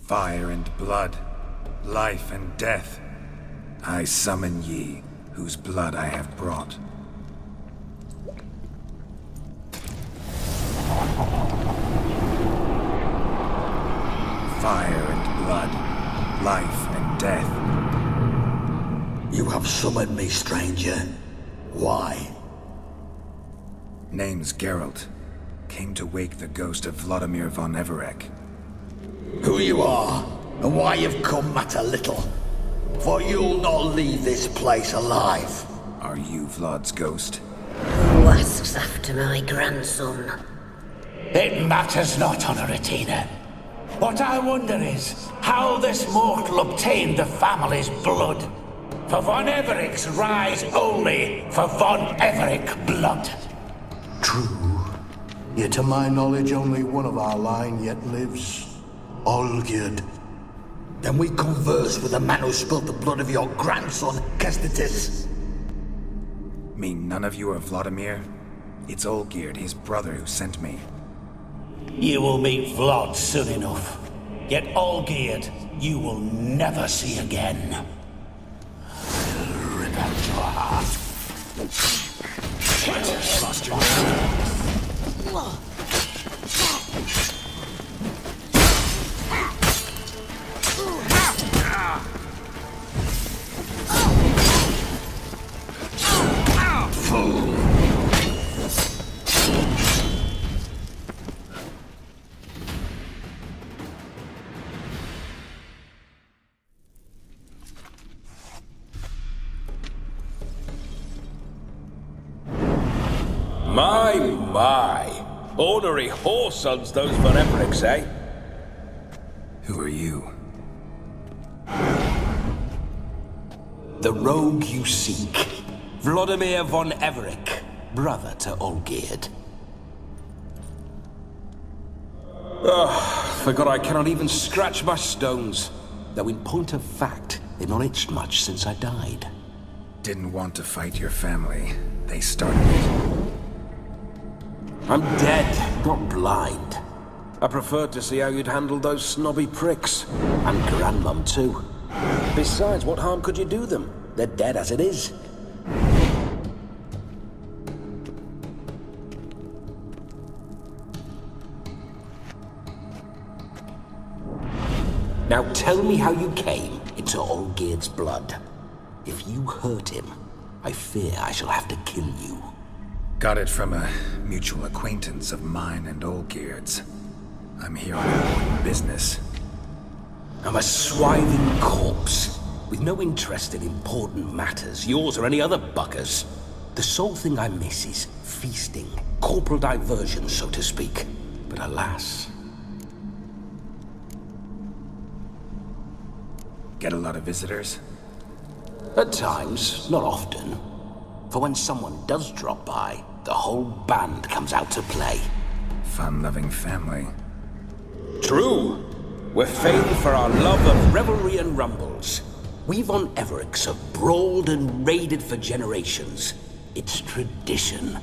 Fire and blood, life and death. I summon ye, whose blood I have brought. Fire and blood, life and death. You have summoned me, stranger. Why? Name's Geralt. Came to wake the ghost of VLODIMIR von Everec. Who you are, and why you've come matter little. For you'll not leave this place alive. Are you Vlad's ghost? Who asks after my grandson? It matters not, Honoratina. What I wonder is how this mortal obtained the family's blood. For von Everec's rise only for von Everec blood. True. Yet to my knowledge, only one of our line yet lives. Olgierd. Then we converse with the man who spilled the blood of your grandson, Kestitis. Mean none of you are Vladimir? It's Olgierd, his brother, who sent me. You will meet Vlad soon enough. Yet Olgierd, you will never see again. I'll rip out your heart. Lost your My. Ornery whoresons those von Everecs, eh? Who are you? The rogue you seek. Vladimir von Everec, brother to Olgierd. Forgot I cannot even scratch my stones. Though in point of fact, they've not itched much since I died. Didn't want to fight your family. They started it. I'm dead, not blind. I preferred to see how you'd handle those snobby pricks. And Grandmum too. Besides, what harm could you do them? They're dead as it is. Now tell me how you came into Olgierd's blood. If you hurt him, I fear I shall have to kill you. Got it from a mutual acquaintance of mine and Olgierd's. I'm here on important business. I'm a swiving corpse, with no interest in important matters, yours or any other buggers. The sole thing I miss is feasting, corporal diversion, so to speak. But alas... Get a lot of visitors? At times, not often. For when someone does drop by, the whole band comes out to play. Fun-loving family. True. We're famed for our love of Revelry and rumbles. We von Everecs have brawled and raided for generations. It's tradition.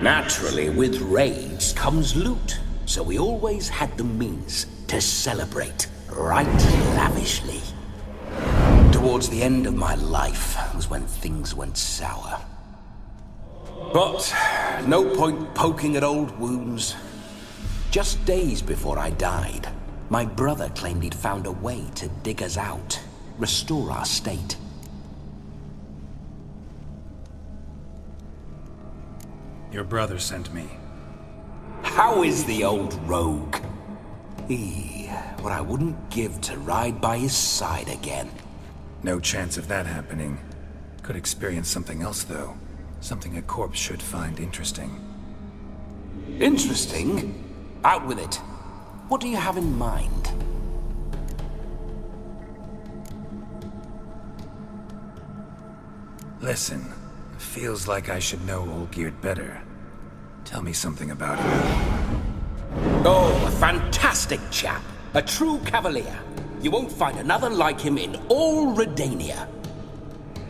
Naturally, with raids comes loot, so we always had the means to celebrate right lavishly. Towards the end of my life was when things went sour. But no point poking at old wounds. Just days before I died, my brother claimed he'd found a way to dig us out, restore our state. Your brother sent me. How is the old rogue? What I wouldn't give to ride by his side again. No chance of that happening. Could experience something else, though. Something a corpse should find interesting. Interesting? Out with it. What do you have in mind? Listen, feels like I should know Olgierd better. Tell me something about him. Oh, a fantastic chap. A true cavalier. You won't find another like him in all Redania.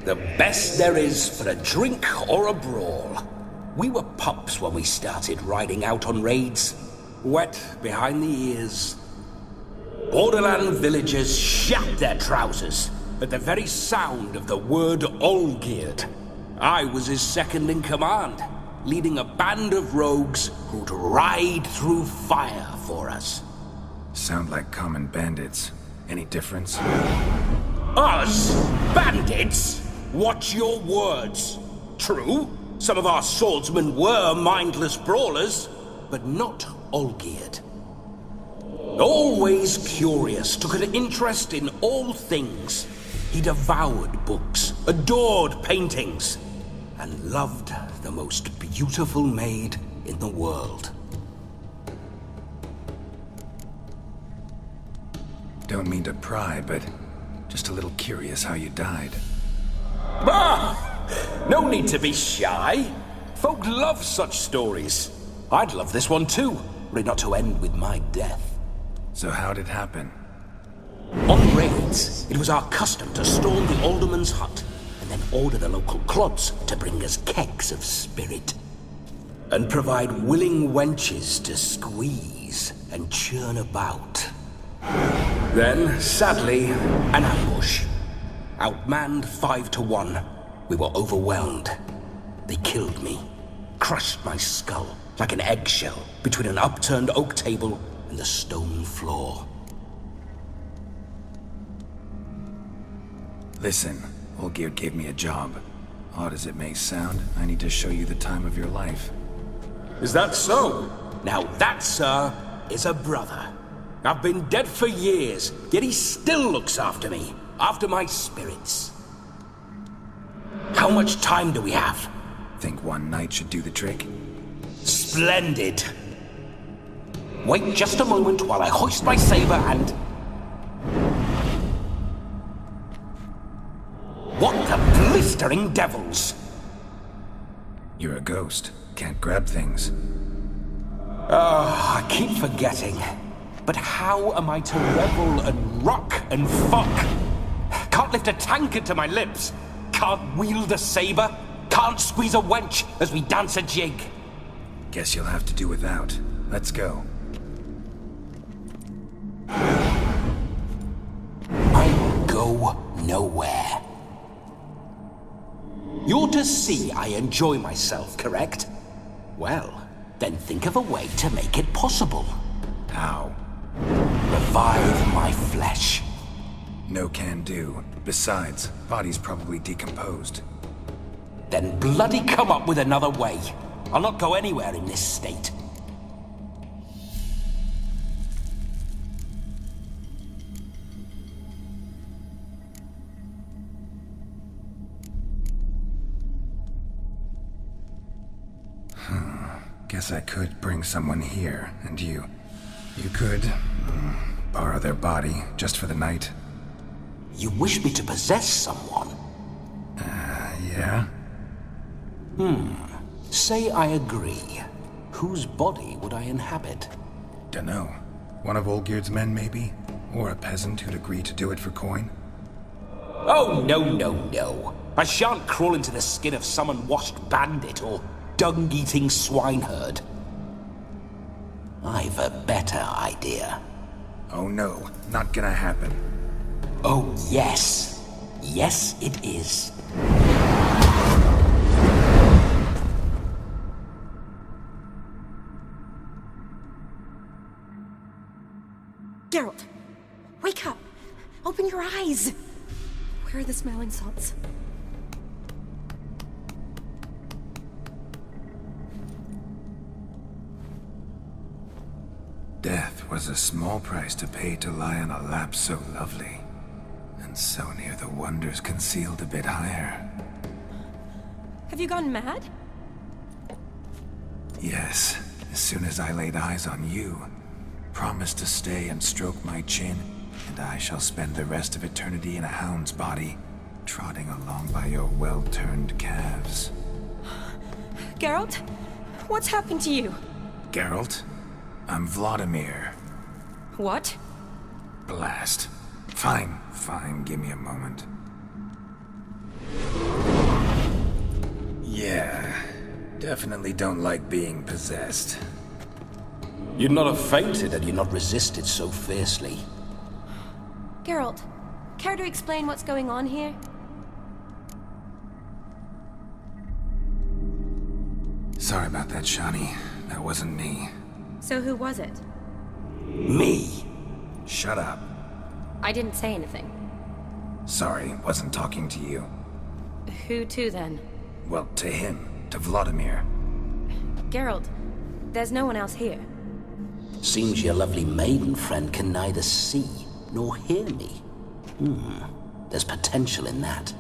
The best there is for a drink or a brawl. We were pups when we started riding out on raids. Wet behind the ears. borderland villagers shat their trousers at the very sound of the word Olgierd. I was his second in command, leading a band of rogues who'd ride through fire for us. Sound like common bandits. Any difference? Us? Bandits? Watch your words. True, some of our swordsmen were mindless brawlers, but not Olgierd. Always curious, took an interest in all things. He devoured books, adored paintings, and loved the most beautiful maid in the world. Don't mean to pry, but just a little curious how you died. No need to be shy. Folk love such stories. I'd love this one too, were it not to end with my death. So how'd it happen? On raids, it was our custom to storm the alderman's hut and then order the local clods to bring us kegs of spirit. And provide willing wenches to squeeze and churn about. Then, sadly, an ambush. Outmanned 5-1, we were overwhelmed. They killed me, crushed my skull like an eggshell between an upturned oak table and the stone floor. Listen, Olgierd gave me a job. Odd as it may sound, I need to show you the time of your life. Is that so? Now that, sir, is a brother. I've been dead for years, yet he still looks after me, after my spirits. How much time do we have? Think one night should do the trick? Splendid. Wait just a moment while I hoist my saber and... What the blistering devils? You're a ghost. Can't grab things. I keep forgetting. But how am I to revel and rock and fuck? Can't lift a tankard to my lips. Can't wield a saber. Can't squeeze a wench as we dance a jig. Guess you'll have to do without. Let's go. I will go nowhere. You're to see I enjoy myself, correct? Well, then think of a way to make it possible. How? Revive my flesh. No can do. Besides, body's probably decomposed. Then bloody come up with another way. I'll not go anywhere in this state. Guess I could bring someone here, and you could borrow their body just for the night. You wish me to possess someone? Yeah? Say I agree. Whose body would I inhabit? Dunno. One of Olgierd's men, maybe? Or a peasant who'd agree to do it for coin? Oh, no. I shan't crawl into the skin of some unwashed bandit or dung-eating swineherd. I've a better idea. Oh no, not gonna happen. Oh, yes. Yes, it is. Geralt, wake up! Open your eyes! Where are the smelling salts? Death was a small price to pay to lie on a lap so lovely, and so near the wonders concealed a bit higher. Have you gone mad? Yes, as soon as I laid eyes on you, promised to stay and stroke my chin, and I shall spend the rest of eternity in a hound's body, trotting along by your well-turned calves. Geralt? What's happened to you? Geralt? I'm Vladimir. What? Blast. Fine, give me a moment. Yeah, definitely don't like being possessed. You'd not have fainted had you not resisted so fiercely. Geralt, care to explain what's going on here? Sorry about that, Shani. That wasn't me. So who was it? Me. Shut up. I didn't say anything. Sorry, wasn't talking to you. Who to then? Well, to him. To Vladimir. Geralt, there's no one else here. Seems your lovely maiden friend can neither see nor hear me. There's potential in that.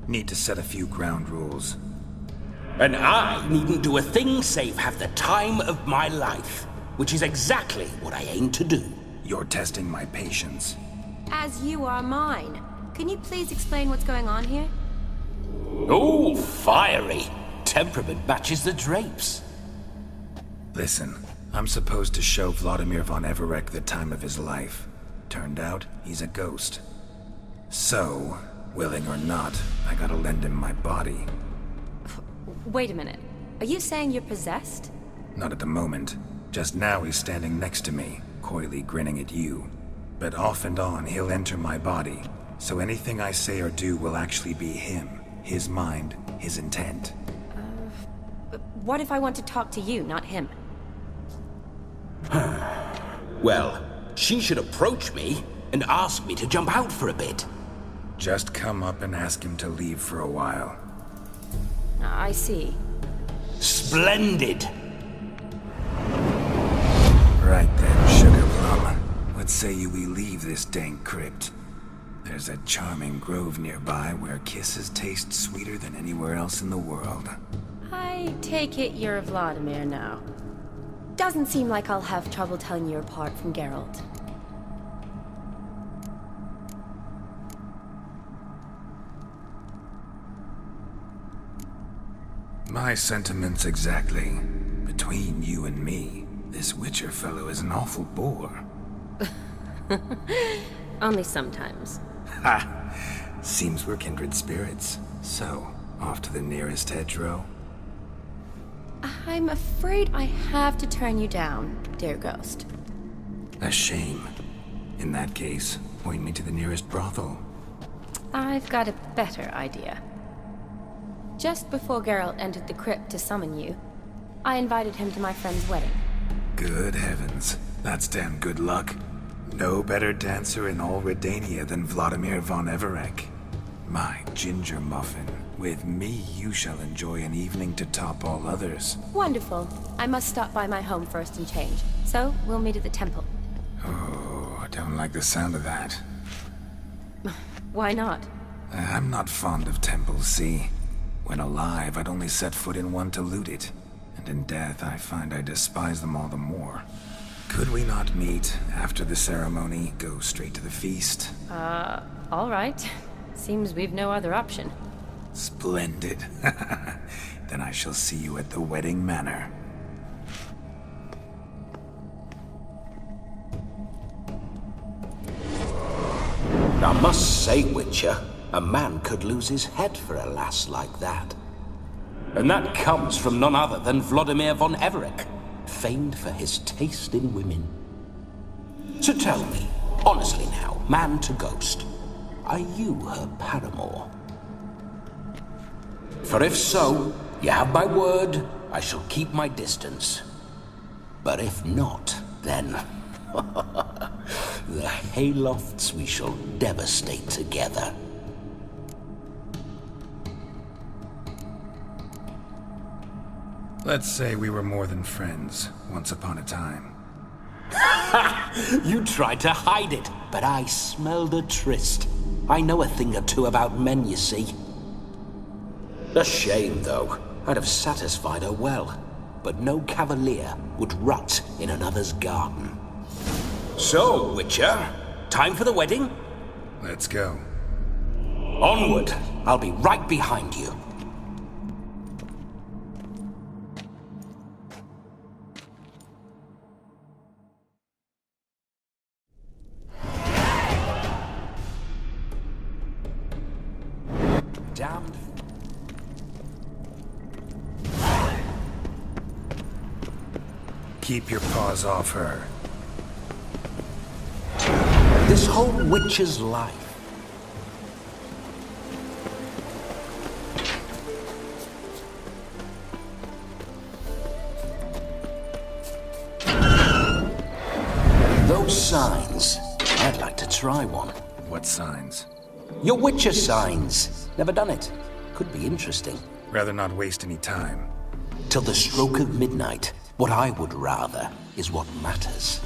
Need to set a few ground rules. And I needn't do a thing save have the time of my life, which is exactly what I aim to do. You're testing my patience. As you are mine. Can you please explain what's going on here? Oh, fiery. Temperament matches the drapes. Listen, I'm supposed to show Vladimir von Everec the time of his life. Turned out, he's a ghost. So, willing or not, I gotta lend him my body. Wait a minute. Are you saying you're possessed? Not at the moment. Just now he's standing next to me, coyly grinning at you. But off and on, he'll enter my body. So anything I say or do will actually be him. His mind, his intent. What if I want to talk to you, not him? Well, she should approach me and ask me to jump out for a bit. Just come up and ask him to leave for a while. I see. Splendid! Right then, Sugar Plum. What say you we leave this dank crypt? There's a charming grove nearby where kisses taste sweeter than anywhere else in the world. I take it you're Vladimir now. Doesn't seem like I'll have trouble telling you apart from Geralt. My sentiments exactly. Between you and me, this Witcher fellow is an awful bore. Only sometimes. Ha! Seems we're kindred spirits. So, off to the nearest hedgerow? I'm afraid I have to turn you down, dear ghost. A shame. In that case, point me to the nearest brothel. I've got a better idea. Just before Geralt entered the crypt to summon you, I invited him to my friend's wedding. Good heavens. That's damn good luck. No better dancer in all Redania than Vladimir von Everec. My ginger muffin. With me, you shall enjoy an evening to top all others. Wonderful. I must stop by my home first and change. So, we'll meet at the temple. Oh, I don't like the sound of that. Why not? I'm not fond of temples, see? When alive, I'd only set foot in one to loot it. And in death, I find I despise them all the more. Could we not meet after the ceremony, go straight to the feast? All right. Seems we've no other option. Splendid. Then I shall see you at the wedding manor. I must say, Witcher, a man could lose his head for a lass like that. And that comes from none other than Vladimir von Everec, famed for his taste in women. So tell me, honestly now, man to ghost, are you her paramour? For if so, you have my word, I shall keep my distance. But if not, then the haylofts we shall devastate together. Let's say we were more than friends, once upon a time. You tried to hide it, but I smelled a tryst. I know a thing or two about men, you see. A shame, though. I'd have satisfied her well. But no cavalier would rot in another's garden. So, Witcher, time for the wedding? Let's go. Onward! I'll be right behind you. Damned. Keep your paws off her. This whole witch's life. Those signs, I'd like to try one. What signs? Your witcher signs. Never done it. Could be interesting. Rather not waste any time. Till the stroke of midnight, what I would rather is what matters.